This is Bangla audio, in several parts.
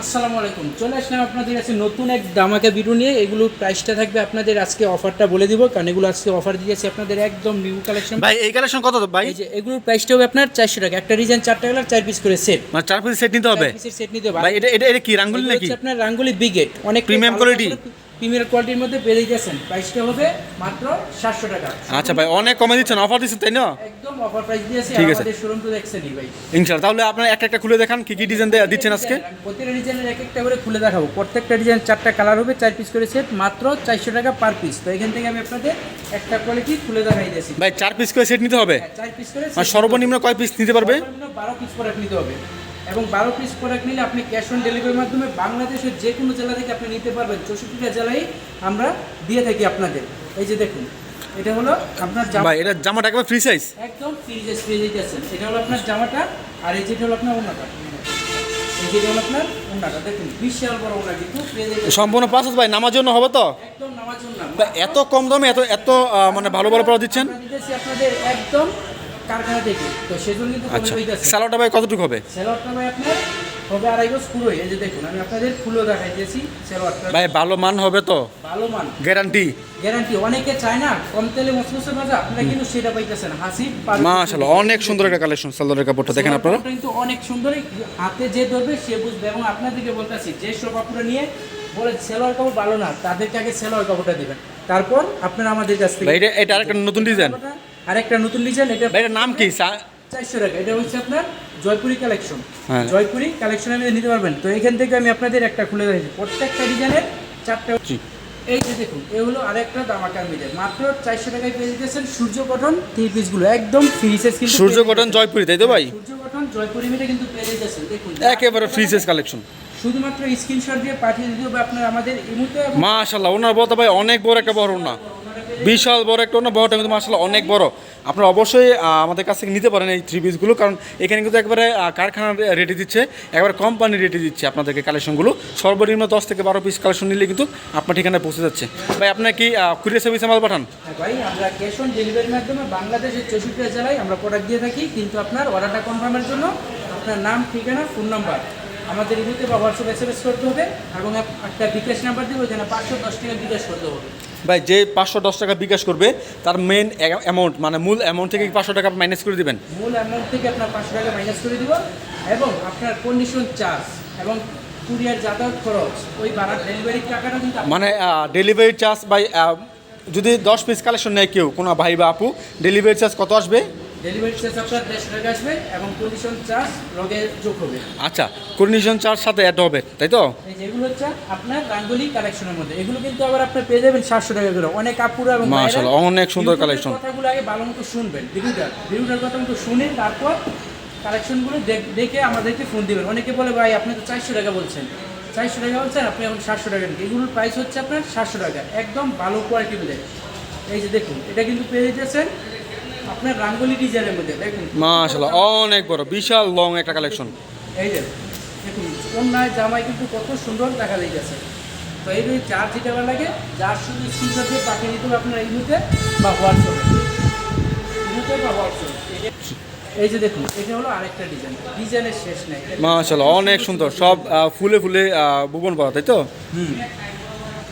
আসসালামু আলাইকুম, চলে আসলাম আপনাদের কাছে নতুন এক দামাকা ভিডিও নিয়ে। এগুলোর প্রাইসটা থাকবে আপনাদের, আজকে অফারটা বলে দিব, কারণ এগুলো আজকে অফার দিয়েছি আপনাদের একদম নিউ কালেকশন। ভাই এই কালেকশন কত ভাই? এই যে এগুলোর প্রাইসটা হবে আপনার 400 টাকা। একটা ডিজাইন 4টা কালার 4 পিস করে সেট, মানে 4 পিস সেট নিতে হবে? 4 পিসের সেট নিতে হবে ভাই। এটা কি রাঙ্গুলি এগুলো নাকি? হচ্ছে আপনার রাঙ্গুলি বিগেট, অনেক প্রিমিয়াম কোয়ালিটি। প্রিমিয়াম কোয়ালিটির মধ্যে পেয়ে যাচ্ছেন। প্রাইসটা হবে মাত্র 700 টাকা। আচ্ছা ভাই, অনেক কমে দিচ্ছেন, অফার দিচ্ছেন তাই না? একদম অফার প্রাইস দিয়েছি। ঠিক আছে, আমাদের শোরুম তো দেখছেনই ভাই ইনশাআল্লাহ। তাহলে আপনারা একটা একটা খুলে দেখান কি কি ডিজাইন দিচ্ছেন আজকে। প্রতিটা ডিজাইনের এক একটা করে খুলে দেখাবো। প্রত্যেকটা ডিজাইন 4টা কালার হবে, 4 পিস করে সেট, মাত্র 400 টাকা পার পিস। তো এখান থেকে আমি আপনাদের একটা কোয়ালিটি খুলে দেখাই দিয়েছি ভাই। 4 পিস করে সেট নিতে হবে? 4 পিস করে মানে সর্বনিম্ন কয় পিস নিতে পারবে? 12 পিস প্রোডাক্ট নিতে হবে। এবং 12 পিস প্রোডাক্ট নিলে আপনি ক্যাশ অন ডেলিভারির মাধ্যমে বাংলাদেশের যে কোনো জেলা থেকে আপনি নিতে পারবেন। 64টা জেলায় আমরা দিয়ে থাকি আপনাদের। এই যে দেখুন, এটা হলো আপনার জামা। ভাই এটা জামাটা একবার ফ্রি সাইজ? একদম ফ্রি সাইজ পেয়ে যাচ্ছেন। এটা হলো আপনার জামাটা, আর এই যেটা হলো আপনার ওড়নাটা। এই যেটা হলো আপনার ওড়নাটা, দেখুন বিশাল বড় ওড়না, কিন্তু পেয়ে যাচ্ছেন সম্পূর্ণ পাঁচ ভাই। নামার জন্য হবে তো? একদম নামার জন্য। ভাই এত কম দামে এত এত মানে ভালো ভালো প্রোডাক্ট দিচ্ছেন? আমরা দিতেছি আপনাদের একদম কারখানা থেকে, তো সেজন্য কিন্তু আচ্ছা, কমে হইতাছে। সালোয়ারটা ভাই কতটুকু হবে? সেলোয়ারটা ভাই আপনার হবে 2.5 গজ পুরো। এই যে দেখুন, আমি আপনাদের ফুলও দেখাই দিয়েছি। সেলোয়ারটা ভাই ভালো মান হবে তো? ভালো মান, গ্যারান্টি? গ্যারান্টি। অনেকে চায় না কম তেলে মসমসে ভাজা, আপনারা কিন্তু সেটা পাইতেছেন। হাসি মাশাআল্লাহ, অনেক সুন্দর একটা কালেকশন। সালোয়ারের কাপড়টা দেখেন আপনারা, কিন্তু অনেক সুন্দর। হাতে যে ধরবে সে বুঝবে। এবং আপনাদেরকে বলতেছি, যে সব কাপড় নিয়ে বলে সেলোয়ার কাপড় ভালো না, তাদেরকে আগে সেলোয়ার কাপড়টা দিবেন, তারপর আপনারা আমাদের কাছ থেকে। ভাই এটা আরেকটা নতুন ডিজাইন। আরেকটা নতুন ডিজাইন। এটা ভাই এটার নাম কি? 400 টাকা। এটা হচ্ছে আপনার জয়পুরি কালেকশন। হ্যাঁ, জয়পুরি কালেকশন আমি নিতে পারবেন। তো এখান থেকে আমি আপনাদের একটা খুলে দিয়েছি, প্রত্যেকটা ডিজাইনের 4টা। এই যে দেখুন, এ হলো আরেকটা দামাকার মিলে, মাত্র 400 টাকায় পেয়ে যেতেছেন সূর্য কটন 3 পিসগুলো, একদম ফ্রি সাইজ। কিন্তু সূর্য কটন জয়পুরি, তাই তো ভাই? সূর্য কটন জয়পুরি মিলে কিন্তু পেয়ে যেতেছেন। দেখুন একেবারে ফ্রি সাইজ কালেকশন। শুধুমাত্র স্ক্রিনশট দিয়ে পাঠিয়ে দিতে হবে আপনার আমাদের এই মুহূর্তে। মাশাআল্লাহ, ওনার বড় ভাই অনেক বড় একটা বড় ওনা, বিশাল বড় একটা ওনা। বড়টা কিন্তু মাশাআল্লাহ অনেক বড়। আপনারা অবশ্যই আমাদের কাছ থেকে নিতে পারেন এই 3 পিসগুলো, কারণ এখানে কিন্তু একবারে কারখানার রেটে দিচ্ছে, একবারে কোম্পানির রেটে দিচ্ছে আপনাদেরকে কালেকশনগুলো। সর্বনিম্ন 10 থেকে 12 পিস কালেকশন নিলে কিন্তু আপনার ঠিকানায় পৌঁছে যাচ্ছে। ভাই আপনার কি কুরিয়ার সার্ভিসে মাল পাঠান? ভাই আমরা ক্যাশ অন ডেলিভারির মাধ্যমে বাংলাদেশের 64 জেলায় আমরা প্রোডাক্ট দিয়ে থাকি। কিন্তু আপনার অর্ডারটা কনফার্মের জন্য আপনার নাম, ঠিকানা, ফোন নাম্বার আমাদের ইমেতে বা হোয়াটসঅ্যাপ এসএমএস করতে হবে, এবং একটা বিকাশ নাম্বার দিয়ে ওইখানে 510 টাকা বিকাশ করতে হবে। ভাই যে 510 টাকা বিকাশ করবে তার মেন অ্যামাউন্ট মানে মূল অ্যামাউন্ট থেকে 500 টাকা মাইনাস করে দিবেন। মূল অ্যামাউন্ট থেকে আপনার 500 টাকা মাইনাস করে দিব, এবং আপনার কন্ডিশন চার্জ এবং কুরিয়ার যাতায়াত খরচ, ওই ভাড়া ডেলিভারির টাকাটা কিন্তু মানে ডেলিভারি চার্জ বাই যদি 10 পিস কালেকশন নেয় কেউ, কোনো ভাই বা আপু, ডেলিভারি চার্জ কত আসবে? ডেলিভারি চার্জ আপনার 150 টাকা আসবে, এবং কন্ডিশন চার্জ লগে যোগ হবে। আচ্ছা, কন্ডিশন চার্জ সাথে অ্যাড হবে, তাই তো? এই যেগুলো হচ্ছে আপনার রাঙ্গুলি কালেকশনের মধ্যে, এগুলো কিন্তু আবার আপনি পেয়ে যাবেন 700 টাকা করে। অনেক আপুরা এবং মাশাআল্লাহ অনেক সুন্দর কালেকশন। কথাগুলো আগে ভালো মতো শুনবেন, ভিডিওটার কথা মতো শুনে তারপর কালেকশনগুলো দেখে আমাদেরকে ফোন দিবেন। অনেকে বলে ভাই আপনি তো 400 টাকা বলছেন, 400 টাকা বলছেন, আপনি এখন 700 টাকা নিন। এগুলোর প্রাইস হচ্ছে আপনার 700 টাকা, একদম ভালো কোয়ালিটি মিলে। এই যে দেখুন, এটা কিন্তু পেয়ে যেতেছেন আপনার রাঙ্গুলি ডিজাইনের মধ্যে। দেখুন মাশাআল্লাহ অনেক বড়, বিশাল লং একটা কালেকশন। এই যে দেখুন, কন্যায় জামাই কিন্তু কত সুন্দর দেখা যাইতেছে। তো এই যার যেটা ভালো লাগে, যার শুধু স্ক্রিনশট দিয়ে পাঠিয়ে দিতে হবে আপনার ইমেতে বা হোয়াটসঅ্যাপে। এই যে দেখুন, এটা হলো আরেকটা ডিজাইন, ডিজাইনের শেষ নেই। মাশাআল্লাহ অনেক সুন্দর, সব ফুলে ফুলে বুবন করা, তাই তো?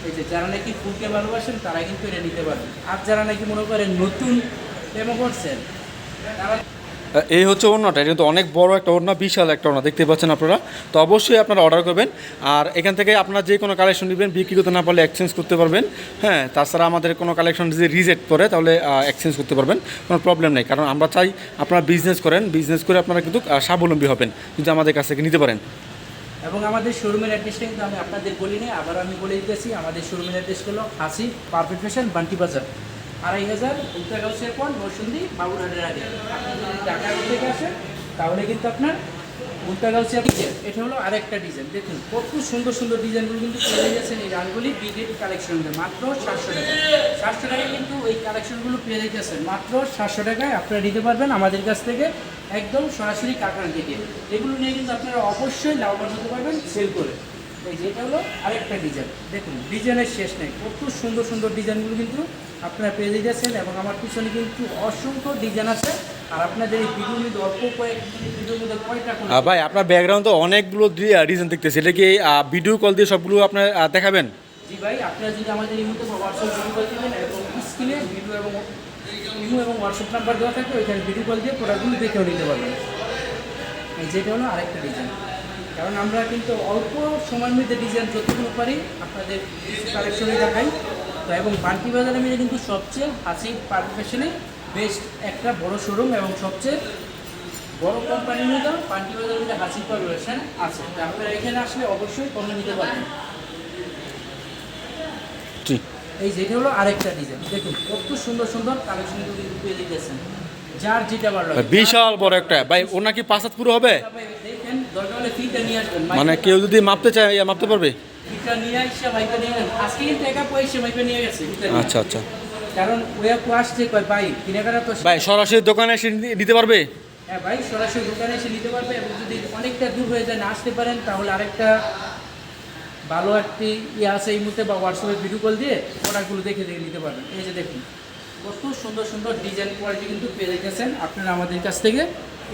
এই যে যারা নাকি ফুলকে ভালোবাসেন তারা কিন্তু এটা নিতে পারবেন। আর যারা নাকি মনে করেন নতুন প্রেম করছেন তারা। এই হচ্ছে ওড়নাটা, এটা কিন্তু অনেক বড় একটা ওড়না, বিশাল একটা ওড়না দেখতে পাচ্ছেন আপনারা। তো অবশ্যই আপনারা অর্ডার করবেন, আর এখান থেকে আপনারা যে কোনো কালেকশন নেবেন, বিক্রি করতে না পারলে এক্সচেঞ্জ করতে পারবেন। হ্যাঁ, তাছাড়া আমাদের কোনো কালেকশন যদি রিজেক্ট করে তাহলে এক্সচেঞ্জ করতে পারবেন, কোনো প্রবলেম নেই। কারণ আমরা চাই আপনারা বিজনেস করেন, বিজনেস করে আপনারা কিন্তু স্বাবলম্বী হবেন যদি আমাদের কাছ থেকে নিতে পারেন। এবং আমাদের শোরুমের অ্যাড্রেসটা কিন্তু আমি আপনাদের বলিনি, আবার আমি বলে দিতেছি। আমাদের শোরুমের অ্যাড্রেস হলো হাসি পারফেক্ট ফ্যাশন, বান্টি বাজার, 2500 উত্তরগাঁওসের পর নরসিংদী বাবুরহাটের আগে। আপনি যদি ঢাকা থেকে আসেন তাহলে কিন্তু আপনার উত্তরগাঁওসের ডিজাইন। এটা হলো আরেকটা ডিজাইন। দেখুন কত সুন্দর সুন্দর ডিজাইনগুলো কিন্তু পেয়ে যাচ্ছেন এই রাঙ্গুলি বিগেট কালেকশনগুলো, মাত্র 700 টাকা। 700 টাকায় কিন্তু এই কালেকশনগুলো পেয়ে যাচ্ছেন, মাত্র 700 টাকায় আপনারা নিতে পারবেন আমাদের কাছ থেকে, একদম সরাসরি কারখানা থেকে। এগুলো নিয়ে কিন্তু আপনারা অবশ্যই লাভবান হতে পারবেন সেল করে। এই যে এটা হলো আরেকটা ডিজাইন। দেখুন ডিজাইনের শেষ নেই, কত সুন্দর সুন্দর ডিজাইনগুলো কিন্তু আপনারা পেয়ে যাচ্ছেন। এবং আমার পিছনে কিন্তু অসংখ্য ডিজাইন আছে, আর আপনাদের এই ভিডিওর মধ্যে অল্প কয়েক ভিডিওর মধ্যে কয়টা কোন ভাই আপনার ব্যাকগ্রাউন্ড তো অনেকগুলো ডিজাইন দেখতেছি, এটা কি ভিডিও কল দিয়ে সবগুলো আপনার দেখাবেন? জি ভাই, আপনারা যদি আমাদের এই মুহূর্তে হোয়াটসঅ্যাপ ভিডিও কল দিবেন এবং স্ক্রিনে ভিডিও এবং ইমো এবং হোয়াটসঅ্যাপ নাম্বার দেওয়া থাকবে, ওইখানে ভিডিও কল দিয়ে প্রোডাক্টগুলো দেখেও নিতে পারবেন। এই যেটা হলো আরেকটা ডিজাইন, কারণ আমরা কিন্তু অল্প সময়ের মধ্যে ডিজাইন যতগুলো পারি আপনাদের কালেকশনে দেখাই। তো এবং বান্টি বাজারের মধ্যে কিন্তু সবচেয়ে হাসি পারফেক্ট ফ্যাশনে বেস্ট একটা বড় শোরুম এবং সবচেয়ে বড় কোম্পানির মধ্যে বান্টি বাজারের মধ্যে হাসি পারফেকশন আছে। তো আপনারা এখানে আসলে অবশ্যই পণ্য নিতে পারবেন। ঠিক। এই যেটা হলো আরেকটা ডিজাইন, দেখুন কত সুন্দর সুন্দর কালেকশন কিন্তু পেয়ে দিতেছেন, যার যেটা ভালো লাগে। বিশাল বড় একটা ভাই, ওর নাকি 5 হাত পুরো হবে? দেখেন দরকার হলে ফিটা নিয়ে আসবেন, মানে কেউ যদি মাপতে চায় মাপতে পারবে? ফিটা নিয়ে আসছে ভাইকে নিয়ে গেলেন, আজকে কিন্তু একা পয়সা ভাইকে নিয়ে গেছে ফিটা নিয়ে। আচ্ছা আচ্ছা কারণ ওয়া কো আসছে কয় ভাই কেনাকাটা তো ভাই সরাসরি দোকানে এসে নিতে পারবে? হ্যাঁ ভাই, সরাসরি দোকানে এসে নিতে পারবে এবং যদি অনেকটা দূর হয়ে যায় না আসতে পারেন তাহলে আরেকটা ভালো একটি ইয়ে আছে এই মুহূর্তে, বা হোয়াটসঅ্যাপে ভিডিও কল দিয়ে প্রোডাক্টগুলো দেখে দেখে নিতে পারবেন। এই যে দেখুন কত সুন্দর সুন্দর ডিজাইন কোয়ালিটি কিন্তু পেয়ে রেখেছেন আপনারা আমাদের কাছ থেকে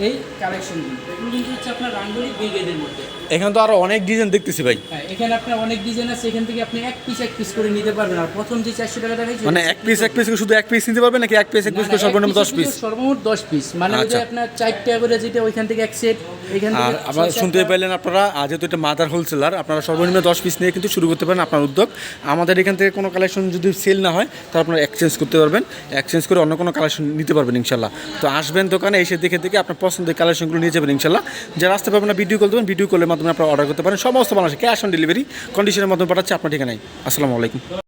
এই কালেকশনগুলো। এগুলো কিন্তু হচ্ছে আপনার রাঙ্গুলি ব্রিগেডের মধ্যে। এখানে তো আরো অনেক ডিজাইন দেখতেছি ভাই। হ্যাঁ, এখানে আপনার অনেক ডিজাইন আছে, এখান থেকে আপনি এক পিস করে নিতে পারবেন। আর প্রথম যে 400 টাকা দেখাচ্ছি মানে এক পিস শুধু এক পিস নিতে পারবে নাকি এক পিস করে সর্বনিম্ন 10 পিস? সর্বমোট 10 পিস, মানে ওই যে আচ্ছা। আপনার 4 টাকা করে যেটা ওইখান থেকে এক সেট, এখান আর থেকে আপনারা 6-7 শুনতে পাইলেন, আপনারা যেহেতু এটা মাদার হোলসেলার, আপনারা সর্বনিম্ন 10 পিস নিয়ে কিন্তু শুরু করতে পারেন আপনার উদ্যোগ। আমাদের এখান থেকে কোনো কালেকশন যদি সেল না হয় তাহলে আপনারা এক্সচেঞ্জ করতে পারবেন, এক্সচেঞ্জ করে অন্য কোনো কালেকশন নিতে পারবেন ইনশাল্লাহ। তো আসবেন দোকানে, এসে দেখে দেখে আপনার পছন্দের কালেকশনগুলো নিয়ে যাবেন ইনশাল্লাহ। যারা আসতে পারবেন না ভিডিও কল দেবেন, ভিডিও কলের মাধ্যমে আপনারা অর্ডার করতে পারেন। সমস্ত বাংলাদেশে ক্যাশ অন ডেলিভারি কন্ডিশনের মাধ্যমে পাঠাচ্ছে আপনার ঠিকানায়। আসসালামু আলাইকুম।